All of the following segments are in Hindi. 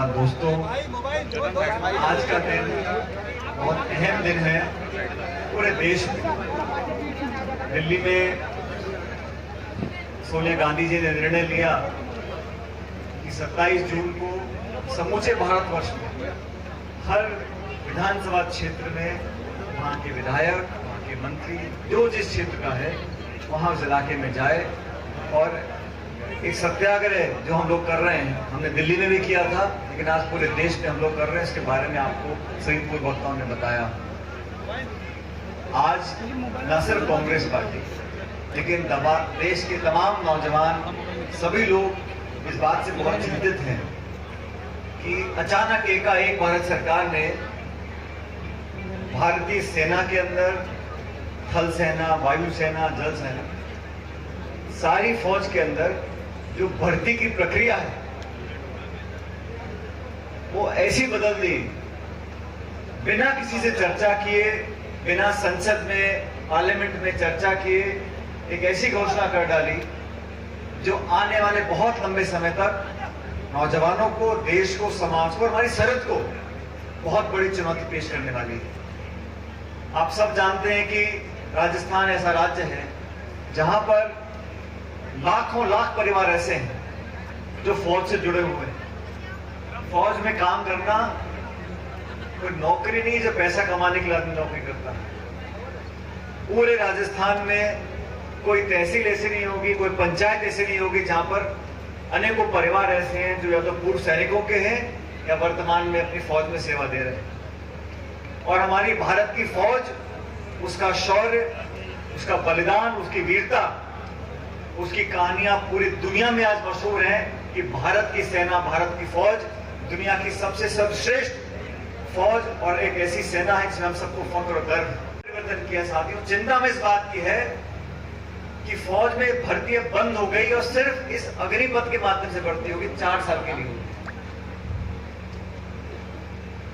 दोस्तों, आज का दिन बहुत अहम दिन है पूरे देश में। दिल्ली में सोनिया गांधी जी ने निर्णय लिया कि 27 जून को समूचे भारतवर्ष में हर विधानसभा क्षेत्र में वहाँ के विधायक, वहाँ के मंत्री जो जिस क्षेत्र का है वहाँ उस इलाके में जाए और एक सत्याग्रह जो हम लोग कर रहे हैं, हमने दिल्ली में भी किया था लेकिन आज पूरे देश में हम लोग कर रहे हैं। इसके बारे में आपको सभी पूर्व वक्ताओं ने बताया। आज न सिर्फ कांग्रेस पार्टी लेकिन देश के तमाम नौजवान, सभी लोग इस बात से बहुत चिंतित हैं कि अचानक एकाएक भारत सरकार ने भारतीय सेना के अंदर थल सेना, वायु सेना, जल सेना, सारी फौज के अंदर जो भर्ती की प्रक्रिया है वो ऐसी बदल दी, बिना किसी से चर्चा किए, बिना संसद में, पार्लियामेंट में चर्चा किए एक ऐसी घोषणा कर डाली जो आने वाले बहुत लंबे समय तक नौजवानों को, देश को, समाज को और हमारी सरहद को बहुत बड़ी चुनौती पेश करने वाली है। आप सब जानते हैं कि राजस्थान ऐसा राज्य है जहां पर लाखों लाख परिवार ऐसे हैं जो फौज से जुड़े हुए हैं। फौज में काम करना कोई नौकरी नहीं जो पैसा कमाने के लिए आदमी नौकरी करता है। पूरे राजस्थान में कोई तहसील ऐसी नहीं होगी, कोई पंचायत ऐसी नहीं होगी जहां पर अनेकों परिवार ऐसे हैं जो या तो पूर्व सैनिकों के हैं या वर्तमान में अपनी फौज में सेवा दे रहे हैं। और हमारी भारत की फौज, उसका शौर्य, उसका बलिदान, उसकी वीरता, उसकी कहानियां पूरी दुनिया में आज मशहूर हैं कि भारत की सेना, भारत की फौज दुनिया की सबसे सर्वश्रेष्ठ फौज और एक ऐसी सेना है जिसमें हम सबको फख्र और गर्व परिवर्तन किया। साथियों, चिंता में इस बात की है कि फौज में भर्ती अब बंद हो गई और सिर्फ इस अग्निपथ के माध्यम से भर्ती होगी, 4 साल के लिए होगी।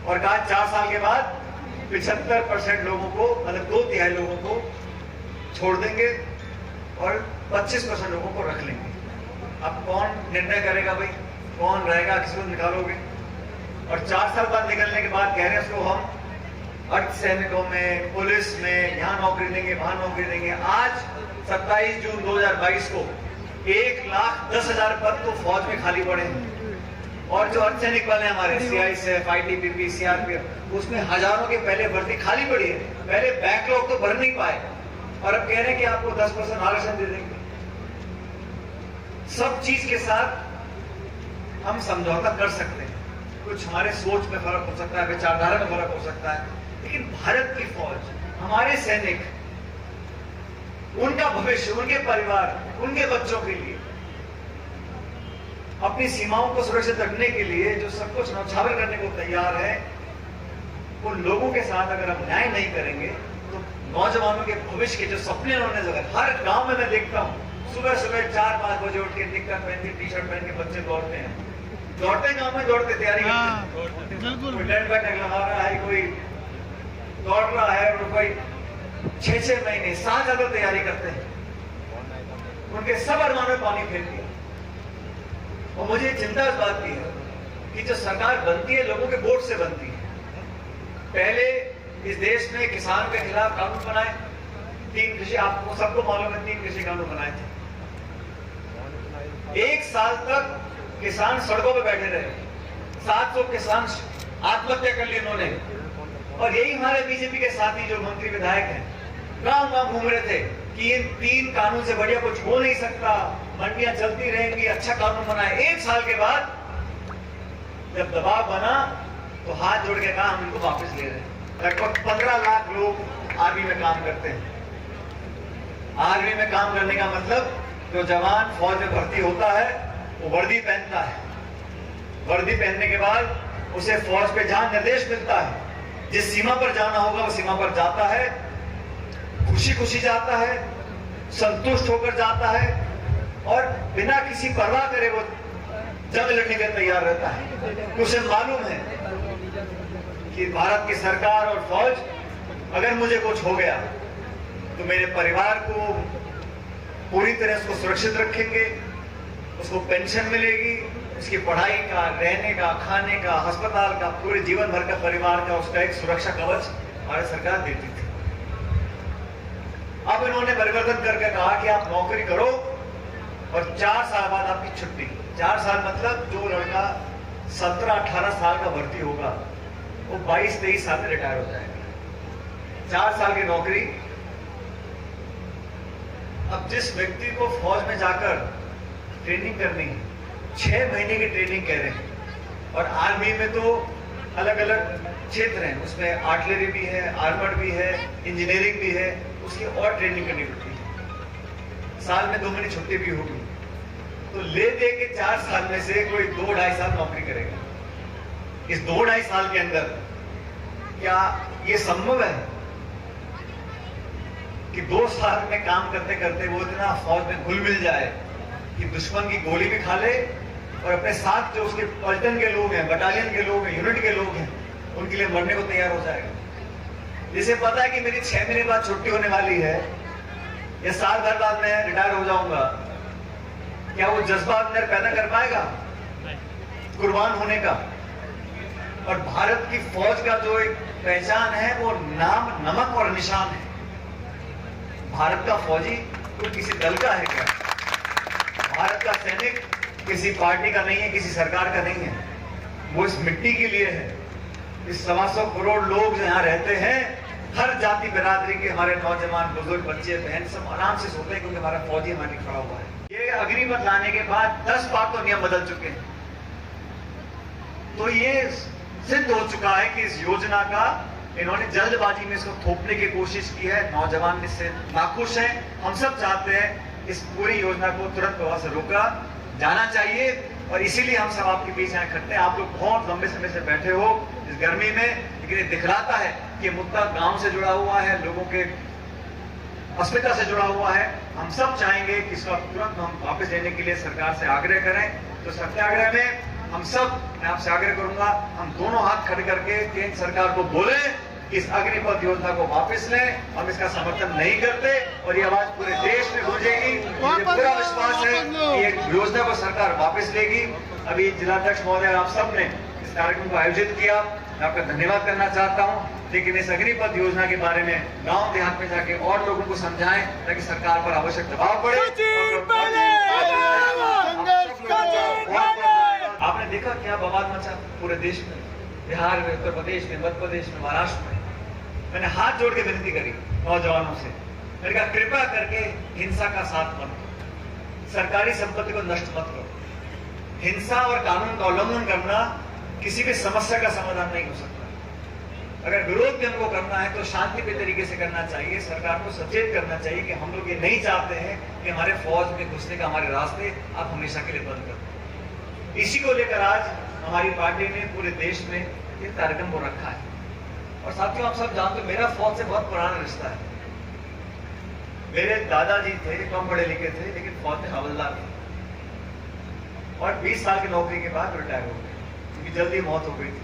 और कहा 4 साल के बाद 75% लोगों को, मतलब 2/3 लोगों को छोड़ देंगे और 25% लोगों को रख लेंगे। अब कौन निर्णय करेगा भाई, कौन रहेगा, किसी को निकालोगे? और 4 साल बाद निकलने के बाद कह रहे हैं उसको हम अर्धसैनिकों में, पुलिस में, यहाँ नौकरी देंगे, वहां नौकरी देंगे। आज 27 जून 2022 को 1,10,000 पद तो फौज में खाली पड़े हैं। और जो अर्धसैनिक बल है हमारे, CISF, ITBP, CRPF, उसमें हजारों के पहले भर्ती खाली पड़ी है। पहले बैकलॉग तो भर नहीं पाए और अब कह रहे हैं कि आपको 10% आरक्षण दे देंगे। सब चीज के साथ हम समझौता कर सकते हैं, कुछ हमारे सोच में फर्क हो सकता है, विचारधारा में फर्क हो सकता है, लेकिन भारत की फौज, हमारे सैनिक, उनका भविष्य, उनके परिवार, उनके बच्चों के लिए, अपनी सीमाओं को सुरक्षित रखने के लिए जो सब कुछ न्यौछावर करने को तैयार है, उन लोगों के साथ अगर हम न्याय नहीं करेंगे तो नौजवानों के भविष्य के जो सपने उन्होंने जगह, हर गांव में मैं देखता हूं सुबह सुबह 4-5 बजे उठ के निक्कर पहन के, टी-शर्ट पहन के बच्चे दौड़ते हैं। दौड़ते गांव में दौड़ते तैयारी करते हैं, कोई डेड बैठक लगा रहा है, कोई दौड़ रहा है और कोई 6-6 महीने, साल ज्यादा तैयारी करते हैं। उनके सब अरमान में पानी फेर दिया। और मुझे चिंता इस बात की है कि जो सरकार बनती है लोगों के वोट से बनती है। पहले इस देश में किसान के खिलाफ कानून बनाए, 3 कृषि, आपको सबको मालूम है 3 कृषि कानून बनाए थे। 1 साल तक किसान सड़कों पे बैठे रहे, 700 किसान आत्महत्या कर ली उन्होंने। और यही हमारे बीजेपी के साथी जो मंत्री विधायक हैं गांव-गांव घूम रहे थे कि इन 3 कानून से बढ़िया कुछ हो नहीं सकता, मंडियां चलती रहेंगी, अच्छा कानून बनाए। 1 साल के बाद जब दबाव बना तो हाथ जोड़ के कहा हम इनको वापस ले रहे हैं। लगभग 15 लाख लोग आर्मी में काम करते हैं। आर्मी में काम करने का मतलब जो जवान फौज में भर्ती होता है वो वर्दी पहनता है। वर्दी पहनने के बाद उसे फौज पे जहां निर्देश मिलता है, जिस सीमा पर जाना होगा वो सीमा पर जाता है, खुशी खुशी जाता है, संतुष्ट होकर जाता है और बिना किसी परवाह करे वो जंग लड़ने के तैयार रहता है। उसे मालूम है कि भारत की सरकार और फौज अगर मुझे कुछ हो गया तो मेरे परिवार को पूरी तरह उसको सुरक्षित रखेंगे, उसको पेंशन मिलेगी, उसकी पढ़ाई का, रहने का, खाने का, अस्पताल का, पूरे जीवन भर का परिवार का उसका एक सुरक्षा कवच भारत सरकार देती थी। अब इन्होंने परिवर्तन करके कहा कि आप नौकरी करो और 4 साल बाद आपकी छुट्टी। 4 साल मतलब जो लड़का 17-18 साल का भर्ती होगा वो 22-23 साल में रिटायर हो जाएगा। 4 साल की नौकरी। अब जिस व्यक्ति को फौज में जाकर ट्रेनिंग करनी है, 6 महीने की ट्रेनिंग कह रहे हैं, और आर्मी में तो अलग अलग क्षेत्र हैं, उसमें आर्टिलरी भी है, आर्मर्ड भी है, इंजीनियरिंग भी है, उसकी और ट्रेनिंग करनी पड़ती है। साल में 2 महीने छुट्टी भी होगी, तो ले दे के 4 साल में से कोई 2-2.5 साल नौकरी करेगा। इस 2-2.5 साल के अंदर क्या ये संभव है कि 2 साल में काम करते करते वो इतना फौज में घुल मिल जाए कि दुश्मन की गोली भी खा ले और अपने साथ जो उसके पलटन के लोग हैं, बटालियन के लोग हैं, यूनिट के लोग हैं, उनके लिए मरने को तैयार हो जाएगा। जिसे पता है कि मेरी 6 महीने बाद छुट्टी होने वाली है या साल भर बाद मैं रिटायर हो जाऊंगा, क्या वो जज्बा अंदर पैदा कर पाएगा कुर्बान होने का? और भारत की फौज का जो एक पहचान है वो नाम, नमक और निशान है। भारत का फौजी तो किसी दल का है क्या? भारत का सैनिक किसी पार्टी का नहीं है, किसी सरकार का नहीं है, वो इस मिट्टी के लिए है। इस 125 करोड़ लोग जो यहाँ रहते हैं, हर जाति बिरादरी के हमारे नौजवान, बुजुर्ग, बच्चे, बहन सब आराम से सोते हैं क्योंकि हमारा फौजी हमारे खड़ा हुआ है। ये अग्निपथ लाने के बाद 10 बार तो नियम बदल चुके हैं, तो ये सिद्ध हो चुका है कि इस योजना का इन्होंने जल्दबाजी में इसको थोपने की कोशिश की है। नौजवान इससे नाखुश हैं। हम सब चाहते हैं इस पूरी योजना को तुरंत प्रभाव से रोका जाना चाहिए, और इसीलिए हम सब आपके बीच यहाँ इकट्ठे। आप लोग बहुत लंबे समय से बैठे हो इस गर्मी में, लेकिन ये दिखलाता है कि मुद्दा गांव से जुड़ा हुआ है, लोगों के अस्मिता से जुड़ा हुआ है। हम सब चाहेंगे कि इसका तुरंत हम वापस लेने के लिए सरकार से आग्रह करें। तो सत्याग्रह में हम सब, मैं आपसे आग्रह करूंगा, हम दोनों हाथ खड़े करके केंद्र सरकार को बोले कि इस अग्निपथ योजना को वापस लें। हम इसका समर्थन नहीं करते और ये आवाज पूरे देश में गूंजेगी। मुझे पूरा विश्वास है कि ये योजना को सरकार वापस लेगी। अभी जिलाध्यक्ष महोदय, आप सब ने इस कार्यक्रम को आयोजित किया, मैं आपका धन्यवाद करना चाहता हूं। लेकिन इस अग्निपथ योजना के बारे में गांव देहात में जाके और लोगों को समझाएं ताकि सरकार पर आवश्यक दबाव पड़े। आपने देखा क्या बवाल मचा पूरे देश में, बिहार में, उत्तर प्रदेश में, मध्य प्रदेश में, महाराष्ट्र में। मैंने हाथ जोड़ के विनती करी नौजवानों से, मैंने कहा कृपया करके हिंसा का साथ मत दो, सरकारी संपत्ति को नष्ट मत करो। हिंसा और कानून का उल्लंघन करना किसी भी समस्या का समाधान नहीं हो सकता। अगर विरोध भी हमको करना है तो शांतिपूर्ण तरीके से करना चाहिए। सरकार को सचेत करना चाहिए कि हम लोग ये नहीं चाहते हैं कि हमारे फौज में घुसने का हमारे रास्ते आप हमेशा के लिए बंद कर दो। इसी को लेकर आज हमारी पार्टी ने पूरे देश में ये कार्यक्रम को रखा है। और साथियों, आप सब जानते हो मेरा फौज से बहुत पुराना रिश्ता है। मेरे दादाजी थे, कम पढ़े लिखे थे, लेकिन फौज में हवलदार थे और 20 साल की नौकरी के बाद रिटायर हो गए क्योंकि जल्दी मौत हो गई थी।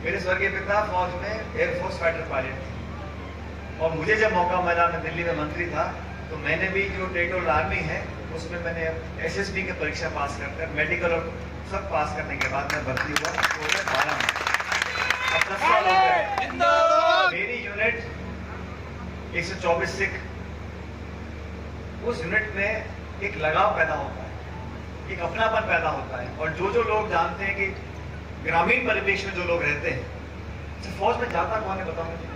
मेरे स्वर्गीय पिता फौज में एयरफोर्स फाइटर पायलट थे और मुझे जब मौका मिला, मैं दिल्ली में मंत्री था, तो मैंने भी जो टेरिटोरियल आर्मी है उसमें मैंने SSB की परीक्षा पास कर मेडिकल और सब पास करने के बाद मैं भर्ती हुआ 2012 में। अब 10 साल हो गए। मेरी यूनिट 124 सिख, उस यूनिट में एक लगाव पैदा होता है, एक अपनापन पैदा होता है। और जो लोग जानते हैं कि ग्रामीण परिवेश में जो लोग रहते हैं, फौज में जाता कौन है बताओ मुझे?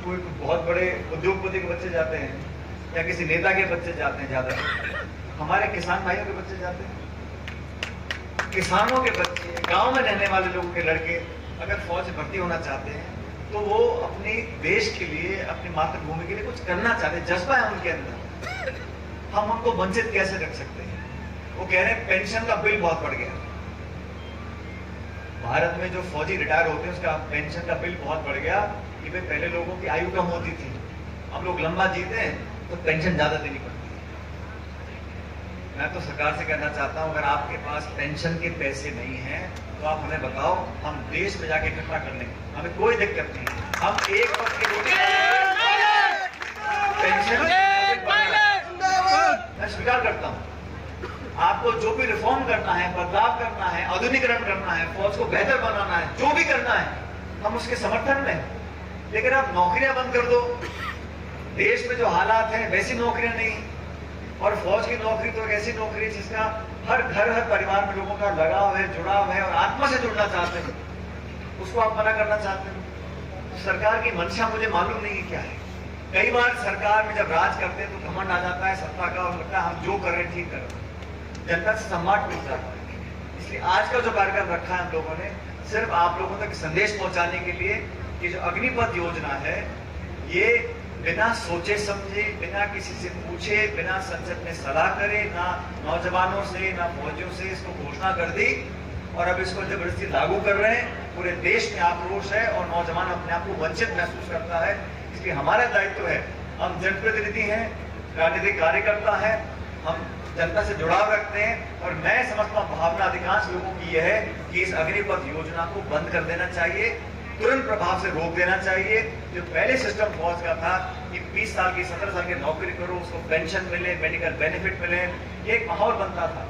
कोई बहुत बड़े उद्योगपति के बच्चे जाते हैं या किसी नेता के बच्चे जाते हैं ज्यादा। हमारे किसान भाइयों के बच्चे जाते हैं, किसानों के बच्चे, गांव में रहने वाले लोगों के लड़के अगर फौज में भर्ती होना चाहते हैं तो वो अपने देश के लिए, अपनी मातृभूमि के लिए कुछ करना चाहते हैं, जज्बा है उनके अंदर। हम उनको वंचित कैसे रख सकते हैं? वो कह रहे हैं पेंशन का बिल बहुत बढ़ गया। भारत में जो फौजी रिटायर होते हैं उसका पेंशन का बिल बहुत बढ़ गया कि भाई पहले लोगों की आयु कम होती थी, हम लोग लंबा जीते हैं तो पेंशन ज्यादा देनी पड़ती है। मैं तो सरकार से कहना चाहता हूं, अगर आपके पास पेंशन के पैसे नहीं हैं तो आप हमें बताओ, हम देश में जाके इकट्ठा कर लेंगे, हमें कोई दिक्कत नहीं। हम एक वक्त की रोटी पेंशन मैं स्वीकार करता हूं, आपको जो भी रिफॉर्म करना है, बदलाव करना है, आधुनिकीकरण करना है, फौज को बेहतर बनाना है, जो भी करना है, हम उसके समर्थन में हैं। लेकिन आप नौकरियां बंद कर दो, देश में जो हालात हैं वैसी नौकरियां नहीं, और फौज की नौकरी तो एक ऐसी नौकरी है जिसका हर घर, हर परिवार में लोगों का लगाव है, जुड़ाव है और आत्मा से जुड़ना चाहते हैं, उसको आप मना करना चाहते हैं। तो सरकार की मंशा मुझे मालूम नहीं है क्या है। कई बार सरकार में जब राज करते हैं तो घमंड आ जाता है सत्ता का, और लगता है हम जो कर रहे हैं ठीक कर रहे हैं, जनता से सम्मान टूट जाता है। इसलिए आज का जो कार्यक्रम रखा है हम लोगों ने, सिर्फ आप लोगों तक संदेश पहुंचाने के लिए कि जो अग्निपथ योजना है, ये बिना सोचे समझे, बिना किसी से पूछे, बिना संसद में सलाह करे, ना नौजवानों से, ना फौजियों से इसको घोषणा कर दी, और अब इसको जबरदस्ती लागू कर रहे हैं। पूरे देश में आक्रोश है और नौजवान अपने आप को वंचित महसूस करता है। इसलिए हमारा दायित्व है, हम जनप्रतिनिधि हैं, राजनीतिक कार्यकर्ता हैं, हम जनता से जुड़ाव रखते हैं, और मैं समझता हूं भावना अधिकांश लोगों की यह है कि इस अग्निपथ योजना को बंद कर देना चाहिए, तुरंत प्रभाव से रोक देना चाहिए। जो पहले सिस्टम फौज का था कि 20 साल की, 17 साल की नौकरी करो, उसको पेंशन मिले, मेडिकल बेनिफिट मिले, ये एक माहौल बनता था।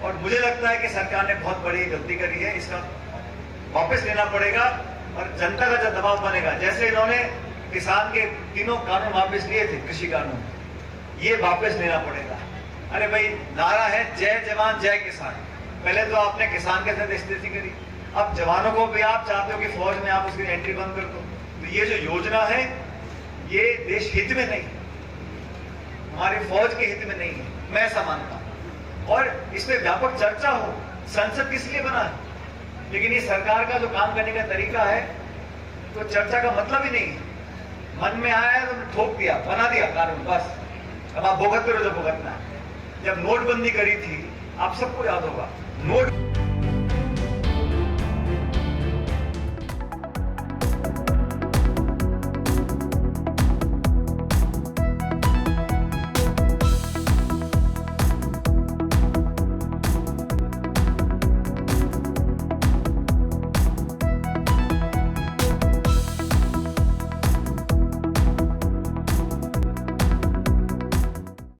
और मुझे लगता है कि सरकार ने बहुत बड़ी गलती करी है, इसका वापस लेना पड़ेगा, और जनता का जब दबाव बनेगा, जैसे इन्होंने किसान के तीनों कानून वापस लिए थे, कृषि कानून, ये वापस लेना पड़ेगा। अरे भाई, नारा है जय जवान जय किसान, पहले तो आपने किसान के साथ स्थिति करी, अब जवानों को भी आप चाहते हो कि फौज में आप उसकी एंट्री बंद कर दो। तो ये जो योजना है, ये देश हित में नहीं, हमारे फौज के हित में नहीं है, मैं ऐसा मानता हूं। और इसमें व्यापक चर्चा हो, संसद किस लिए बना है, लेकिन ये सरकार का जो काम करने का तरीका है, तो चर्चा का मतलब ही नहीं है। मन में आया है तो ठोक दिया, बना दिया कानून, बस अब आप भुगत करो जो भुगतना है। जब नोटबंदी करी थी, आप सबको याद होगा, नोट